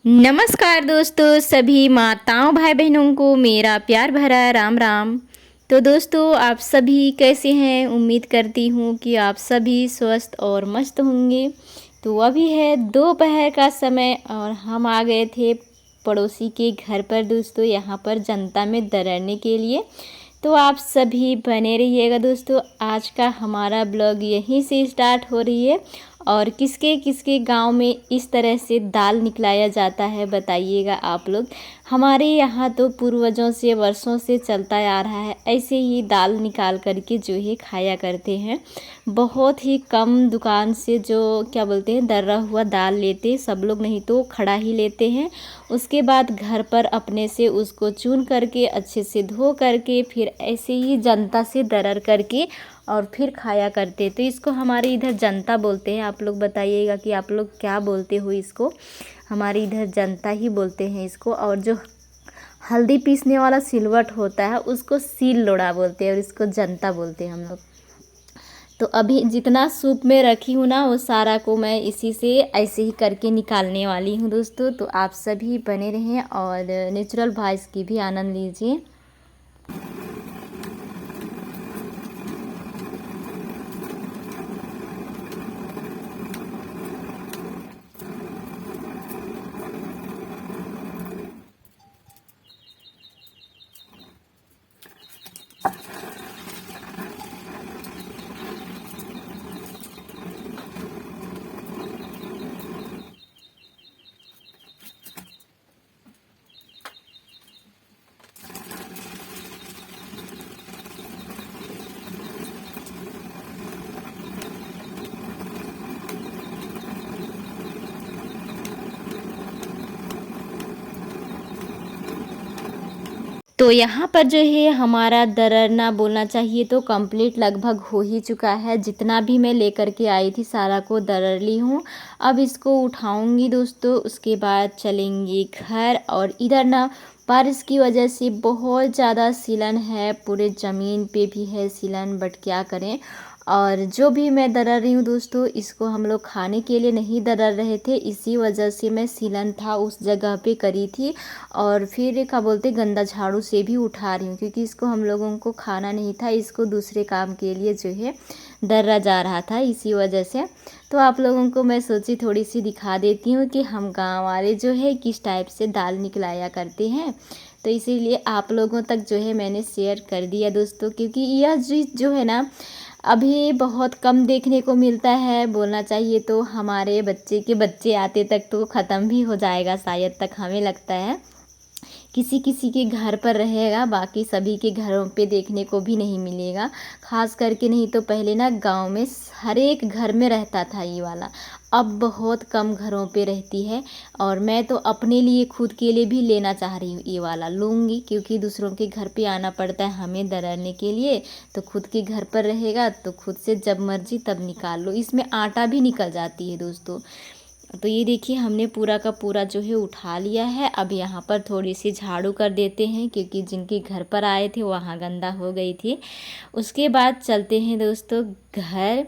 नमस्कार दोस्तों, सभी माताओं भाई बहनों को मेरा प्यार भरा राम राम। तो दोस्तों, आप सभी कैसे हैं? उम्मीद करती हूँ कि आप सभी स्वस्थ और मस्त होंगे। तो अभी है दोपहर का समय और हम आ गए थे पड़ोसी के घर पर दोस्तों, यहाँ पर जनता में दरड़ने के लिए। तो आप सभी बने रहिएगा दोस्तों। आज का हमारा ब्लॉग यहीं से स्टार्ट हो रही है। और किसके किसके गांव में इस तरह से दाल निकलाया जाता है बताइएगा आप लोग। हमारे यहाँ तो पूर्वजों से वर्षों से चलता आ रहा है, ऐसे ही दाल निकाल करके जो है खाया करते हैं। बहुत ही कम दुकान से जो क्या बोलते हैं दर्रा हुआ दाल लेते सब लोग, नहीं तो खड़ा ही लेते हैं। उसके बाद घर पर अपने से उसको चून करके अच्छे से धो करके फिर ऐसे ही जनता से दरर करके और फिर खाया करते। तो इसको हमारे इधर जनता बोलते हैं। आप लोग बताइएगा कि आप लोग क्या बोलते हो इसको। हमारे इधर जनता ही बोलते हैं इसको। और जो हल्दी पीसने वाला सिलवट होता है उसको सील लोड़ा बोलते हैं और इसको जनता बोलते हैं हम लोग। तो अभी जितना सूप में रखी हूँ ना वो सारा को मैं इसी से ऐसे ही करके निकालने वाली हूँ दोस्तों। तो आप सभी बने रहें और नेचुरल वॉइस की भी आनंद लीजिए। तो यहाँ पर जो है हमारा दररना बोलना चाहिए तो कंप्लीट लगभग हो ही चुका है। जितना भी मैं लेकर के आई थी सारा को दरर ली हूँ। अब इसको उठाऊंगी दोस्तों, उसके बाद चलेंगे घर। और इधर ना बारिश की वजह से बहुत ज़्यादा सीलन है, पूरे ज़मीन पे भी है सीलन, बट क्या करें। और जो भी मैं दरर रही हूँ दोस्तों, इसको हम लोग खाने के लिए नहीं दरर रहे थे, इसी वजह से मैं सीलन था उस जगह पे करी थी। और फिर क्या बोलते गंदा झाड़ू से भी उठा रही हूँ, क्योंकि इसको हम लोगों को खाना नहीं था, इसको दूसरे काम के लिए जो है दर्रा जा रहा था, इसी वजह से। तो आप लोगों को मैं सोची थोड़ी सी दिखा देती हूँ कि हम गांव वाले जो है किस टाइप से दाल निकलाया करते हैं। तो इसीलिए आप लोगों तक जो है मैंने शेयर कर दिया दोस्तों, क्योंकि यह चीज़ जो है ना अभी बहुत कम देखने को मिलता है। बोलना चाहिए तो हमारे बच्चे के बच्चे आते तक तो ख़त्म भी हो जाएगा शायद तक, हमें लगता है। किसी किसी के घर पर रहेगा, बाकी सभी के घरों पे देखने को भी नहीं मिलेगा। खास करके नहीं तो पहले ना गांव में हर एक घर में रहता था ये वाला, अब बहुत कम घरों पे रहती है। और मैं तो अपने लिए खुद के लिए भी लेना चाह रही हूँ, ये वाला लूँगी, क्योंकि दूसरों के घर पे आना पड़ता है हमें दरड़ने के लिए। तो खुद के घर पर रहेगा तो खुद से जब मर्जी तब निकाल लो। इसमें आटा भी निकल जाती है दोस्तों। तो ये देखिए हमने पूरा का पूरा जो है उठा लिया है। अब यहाँ पर थोड़ी सी झाड़ू कर देते हैं, क्योंकि जिनके घर पर आए थे वहाँ गंदा हो गई थी। उसके बाद चलते हैं दोस्तों घर।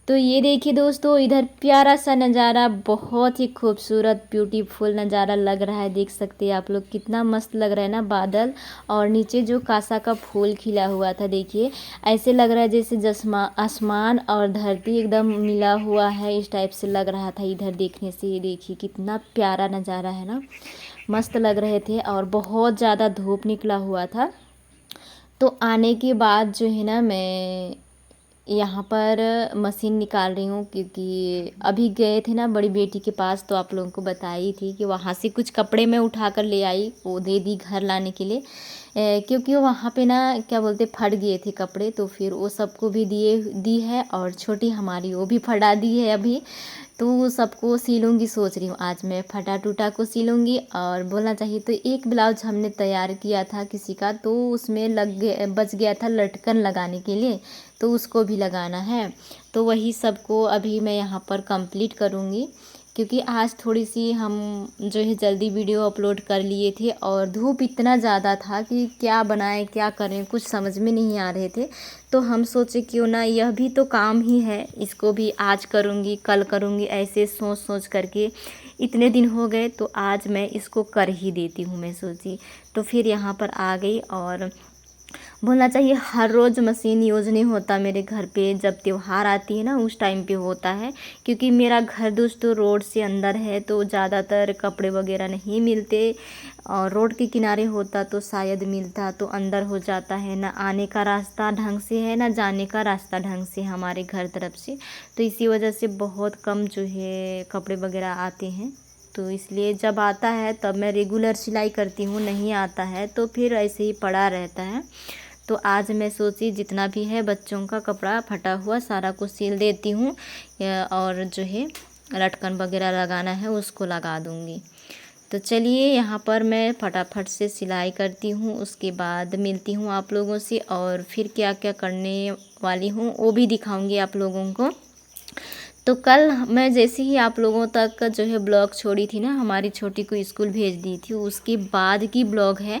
तो ये देखिए दोस्तों, इधर प्यारा सा नज़ारा, बहुत ही खूबसूरत ब्यूटीफुल नज़ारा लग रहा है। देख सकते हैं आप लोग, कितना मस्त लग रहा है ना बादल। और नीचे जो कासा का फूल खिला हुआ था देखिए, ऐसे लग रहा है जैसे आसमान और धरती एकदम मिला हुआ है, इस टाइप से लग रहा था इधर देखने से। ये देखिए कितना प्यारा नज़ारा है ना, मस्त लग रहे थे। और बहुत ज़्यादा धूप निकला हुआ था। तो आने के बाद जो है ना मैं यहाँ पर मशीन निकाल रही हूँ, क्योंकि अभी गए थे ना बड़ी बेटी के पास, तो आप लोगों को बताई थी कि वहाँ से कुछ कपड़े मैं उठा कर ले आई, वो दे दी घर लाने के लिए। क्योंकि वो वहाँ पे ना क्या बोलते फट गए थे कपड़े, तो फिर वो सबको भी दी है। और छोटी हमारी वो भी फटा दी है अभी। तो सबको सिलूँगी, सोच रही हूँ आज मैं फटा टूटा को सिलूँगी। और बोलना चाहिए तो एक ब्लाउज हमने तैयार किया था किसी का, तो उसमें बच गया था लटकन लगाने के लिए, तो उसको भी लगाना है। तो वही सबको अभी मैं यहाँ पर कंप्लीट करूँगी, क्योंकि आज थोड़ी सी हम जो है जल्दी वीडियो अपलोड कर लिए थे। और धूप इतना ज़्यादा था कि क्या बनाएं क्या करें कुछ समझ में नहीं आ रहे थे। तो हम सोचे क्यों ना, यह भी तो काम ही है, इसको भी आज करूँगी कल करूँगी, ऐसे सोच सोच करके इतने दिन हो गए तो आज मैं इसको कर ही देती हूँ, मैं सोची। तो फिर यहाँ पर आ गई और बोलना चाहिए हर रोज़ मशीन यूज़ नहीं होता मेरे घर पे, जब त्योहार आती है ना उस टाइम पे होता है। क्योंकि मेरा घर दोस्तों रोड से अंदर है तो ज़्यादातर कपड़े वगैरह नहीं मिलते, और रोड के किनारे होता तो शायद मिलता, तो अंदर हो जाता है, ना आने का रास्ता ढंग से है ना जाने का रास्ता ढंग से हमारे घर तरफ से। तो इसी वजह से बहुत कम जो है कपड़े वगैरह आते हैं। तो इसलिए जब आता है तब मैं रेगुलर सिलाई करती हूँ, नहीं आता है तो फिर ऐसे ही पड़ा रहता है। तो आज मैं सोची जितना भी है बच्चों का कपड़ा फटा हुआ सारा कुछ सिल देती हूँ, और जो है लटकन वगैरह लगाना है उसको लगा दूँगी। तो चलिए यहाँ पर मैं फटाफट से सिलाई करती हूँ, उसके बाद मिलती हूँ आप लोगों से, और फिर क्या क्या करने वाली हूँ वो भी दिखाऊंगी आप लोगों को। तो कल मैं जैसे ही आप लोगों तक जो है ब्लॉग छोड़ी थी ना, हमारी छोटी को स्कूल भेज दी थी, उसके बाद की ब्लॉग है।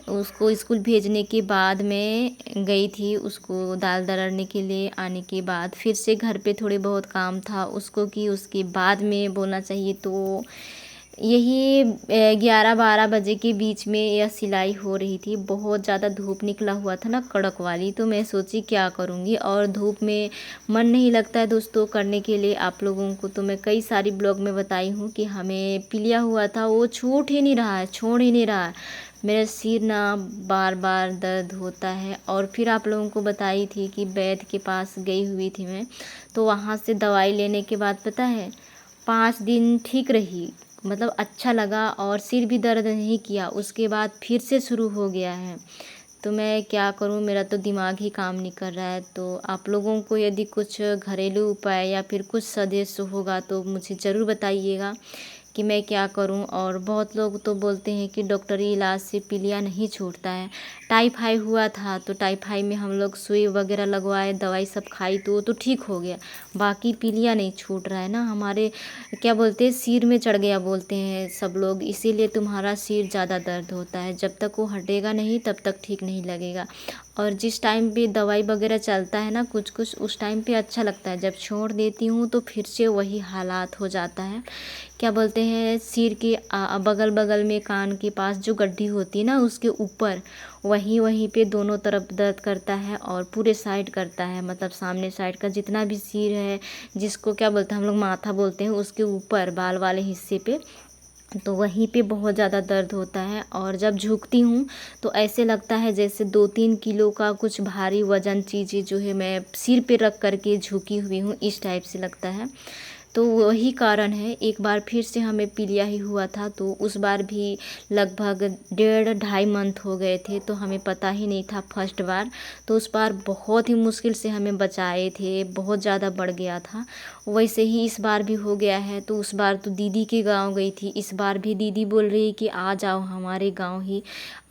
उसको स्कूल भेजने के बाद मैं गई थी उसको दाल दरड़ने के लिए, आने के बाद फिर से घर पे थोड़े बहुत काम था उसको की, उसके बाद में बोलना चाहिए तो यही 11-12 बजे के बीच में यह सिलाई हो रही थी। बहुत ज़्यादा धूप निकला हुआ था ना कड़क वाली, तो मैं सोची क्या करूँगी, और धूप में मन नहीं लगता है दोस्तों करने के लिए। आप लोगों को तो मैं कई सारी ब्लॉग में बताई हूँ कि हमें पीलिया हुआ था, वो छूट ही नहीं रहा है, छोड़ ही नहीं रहा है। मेरा सिर ना बार बार दर्द होता है। और फिर आप लोगों को बताई थी कि वैद्य के पास गई हुई थी मैं, तो वहाँ से दवाई लेने के बाद पता है 5 दिन ठीक रही, मतलब अच्छा लगा और सिर भी दर्द नहीं किया। उसके बाद फिर से शुरू हो गया है। तो मैं क्या करूं, मेरा तो दिमाग ही काम नहीं कर रहा है। तो आप लोगों को यदि कुछ घरेलू उपाय या फिर कुछ सजेस्ट होगा तो मुझे ज़रूर बताइएगा कि मैं क्या करूं। और बहुत लोग तो बोलते हैं कि डॉक्टरी इलाज से पीलिया नहीं छूटता है। टाइफाई हुआ था तो टाइफाई में हम लोग सुई वगैरह लगवाए, दवाई सब खाई तो वो तो ठीक हो गया, बाकी पीलिया नहीं छूट रहा है ना। हमारे क्या बोलते हैं सिर में चढ़ गया बोलते हैं सब लोग, इसीलिए तुम्हारा सिर ज़्यादा दर्द होता है। जब तक वो हटेगा नहीं तब तक ठीक नहीं लगेगा। और जिस टाइम पे दवाई वगैरह चलता है ना कुछ कुछ, उस टाइम पे अच्छा लगता है, जब छोड़ देती हूँ तो फिर से वही हालात हो जाता है। क्या बोलते हैं सिर के बगल बगल में कान के पास जो गड्डी होती है ना उसके ऊपर, वहीं वहीं पे दोनों तरफ दर्द करता है और पूरे साइड करता है, मतलब सामने साइड का जितना भी सिर है, जिसको क्या बोलते हैं हम लोग माथा बोलते हैं, उसके ऊपर बाल वाले हिस्से पे, तो वहीं पे बहुत ज़्यादा दर्द होता है। और जब झुकती हूँ तो ऐसे लगता है जैसे 2-3 किलो का कुछ भारी वजन चीज़ें जो है मैं सिर पे रख करके झुकी हुई हूँ, इस टाइप से लगता है। तो वही कारण है। एक बार फिर से हमें पीलिया ही हुआ था, तो उस बार भी लगभग 1.5-2.5 मंथ हो गए थे, तो हमें पता ही नहीं था फर्स्ट बार। तो उस बार बहुत ही मुश्किल से हमें बचाए थे, बहुत ज़्यादा बढ़ गया था। वैसे ही इस बार भी हो गया है। तो उस बार तो दीदी के गांव गई थी, इस बार भी दीदी बोल रही है कि आ जाओ हमारे गांव ही।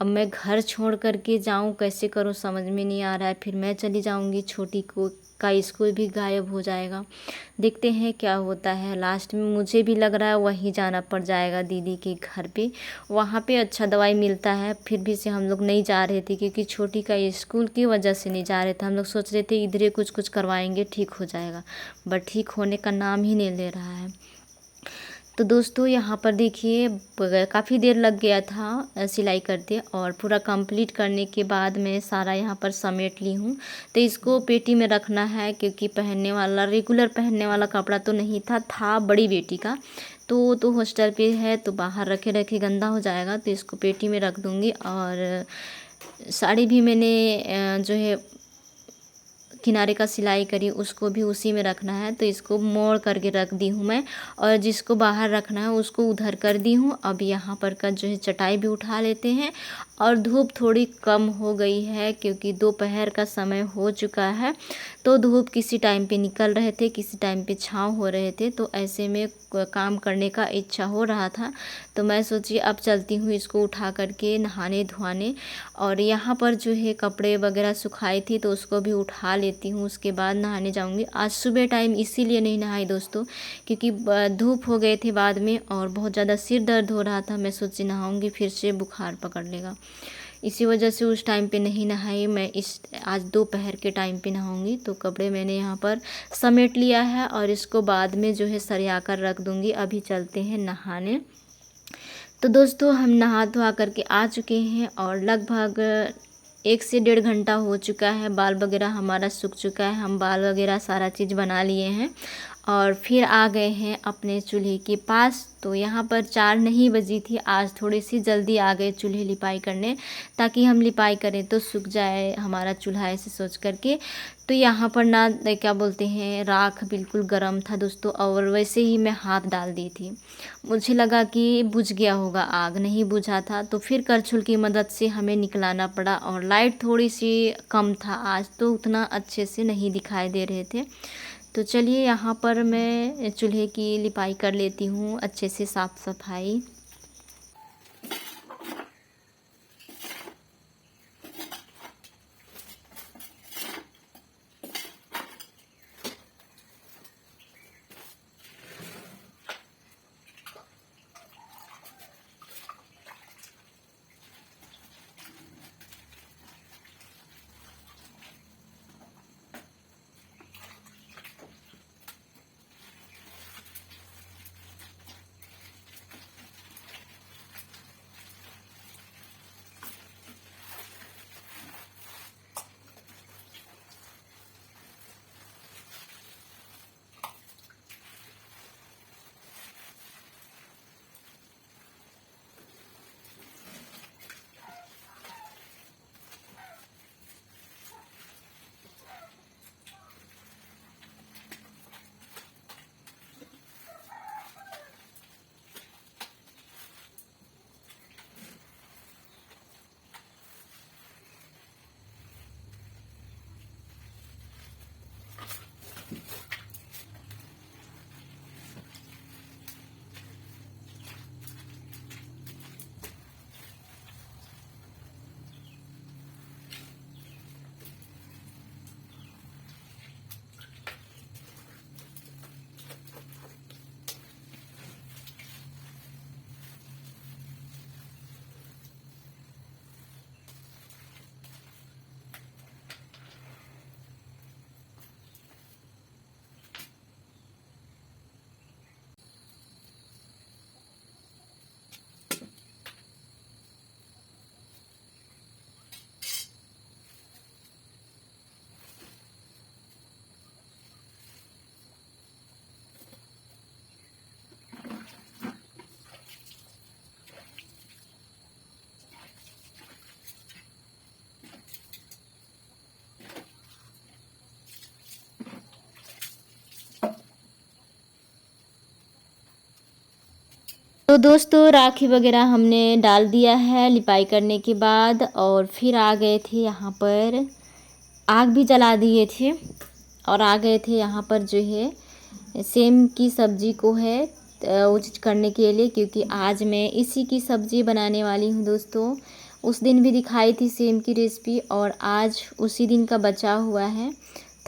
अब मैं घर छोड़ करके जाऊं, कैसे करूं समझ में नहीं आ रहा है। फिर मैं चली जाऊंगी, छोटी को का स्कूल भी गायब हो जाएगा। देखते हैं क्या होता है। लास्ट में मुझे भी लग रहा है वहीं जाना पड़ जाएगा दीदी के घर पे, वहाँ पे अच्छा दवाई मिलता है। फिर भी से हम लोग नहीं जा रहे थे क्योंकि छोटी का स्कूल की वजह से नहीं जा रहे थे। हम लोग सोच रहे थे इधर कुछ कुछ करवाएंगे ठीक हो जाएगा, बट ठीक होने का नाम ही नहीं ले रहा है। तो दोस्तों यहाँ पर देखिए काफ़ी देर लग गया था सिलाई करते, और पूरा कंप्लीट करने के बाद मैं सारा यहाँ पर समेट ली हूँ। तो इसको पेटी में रखना है क्योंकि पहनने वाला रेगुलर पहनने वाला कपड़ा तो नहीं था बड़ी बेटी का। तो हॉस्टल पे है तो बाहर रखे रखे गंदा हो जाएगा, तो इसको पेटी में रख दूँगी। और साड़ी भी मैंने जो है किनारे का सिलाई करी उसको भी उसी में रखना है, तो इसको मोड़ करके रख दी हूँ मैं। और जिसको बाहर रखना है उसको उधर कर दी हूँ। अब यहाँ पर का जो है चटाई भी उठा लेते हैं। और धूप थोड़ी कम हो गई है क्योंकि दोपहर का समय हो चुका है, तो धूप किसी टाइम पे निकल रहे थे, किसी टाइम पे छाँव हो रहे थे, तो ऐसे में काम करने का इच्छा हो रहा था। तो मैं सोची अब चलती हूँ इसको उठा करके नहाने धोने। और यहाँ पर जो है कपड़े वगैरह सुखाई थी तो उसको भी उठा लेती हूँ, उसके बाद नहाने जाऊँगी। आज सुबह टाइम इसीलिए नहीं नहाई दोस्तों क्योंकि धूप हो गए थे बाद में और बहुत ज़्यादा सिर दर्द हो रहा था। मैं सोची नहाऊँगी फिर से बुखार पकड़ लेगा। इसी वजह से उस टाइम पे नहीं नहाई। मैं इस आज दोपहर के टाइम पे नहाऊंगी। तो कपड़े मैंने यहाँ पर समेट लिया है और इसको बाद में जो है सरिया कर रख दूँगी। अभी चलते हैं नहाने। तो दोस्तों हम नहा धोआ करके आ चुके हैं और लगभग 1 से 1.5 घंटा हो चुका है। बाल वगैरह हमारा सूख चुका है, हम बाल वगैरह सारा चीज़ बना लिए हैं और फिर आ गए हैं अपने चूल्हे के पास। तो यहाँ पर 4 नहीं बजी थी, आज थोड़ी सी जल्दी आ गए चूल्हे लिपाई करने, ताकि हम लिपाई करें तो सूख जाए हमारा चूल्हा, ऐसे सोच करके। तो यहाँ पर ना क्या बोलते हैं, राख बिल्कुल गर्म था दोस्तों, और वैसे ही मैं हाथ डाल दी थी। मुझे लगा कि बुझ गया होगा, आग नहीं बुझा था। तो फिर करछुल की मदद से हमें निकलाना पड़ा और लाइट थोड़ी सी कम था आज, तो उतना अच्छे से नहीं दिखाई दे रहे थे। तो चलिए यहाँ पर मैं चूल्हे की लिपाई कर लेती हूँ, अच्छे से साफ़ सफाई। तो दोस्तों राखी वगैरह हमने डाल दिया है लिपाई करने के बाद, और फिर आ गए थे यहाँ पर, आग भी जला दिए थे और आ गए थे यहाँ पर जो है सेम की सब्ज़ी को है उचित करने के लिए, क्योंकि आज मैं इसी की सब्ज़ी बनाने वाली हूँ दोस्तों। उस दिन भी दिखाई थी सेम की रेसिपी और आज उसी दिन का बचा हुआ है,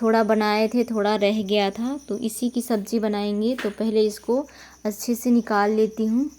थोड़ा बनाए थे थोड़ा रह गया था, तो इसी की सब्ज़ी बनाएंगे। तो पहले इसको अच्छे से निकाल लेती हूँ।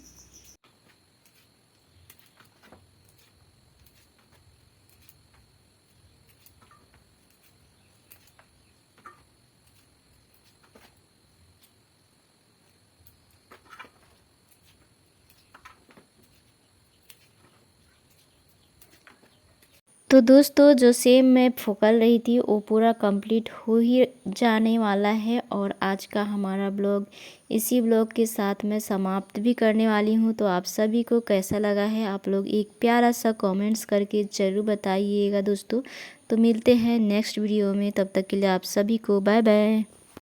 तो दोस्तों जो सेम मैं फोकल रही थी वो पूरा कंप्लीट हो ही जाने वाला है, और आज का हमारा ब्लॉग इसी ब्लॉग के साथ मैं समाप्त भी करने वाली हूँ। तो आप सभी को कैसा लगा है आप लोग एक प्यारा सा कमेंट्स करके ज़रूर बताइएगा दोस्तों। तो मिलते हैं नेक्स्ट वीडियो में, तब तक के लिए आप सभी को बाय बाय।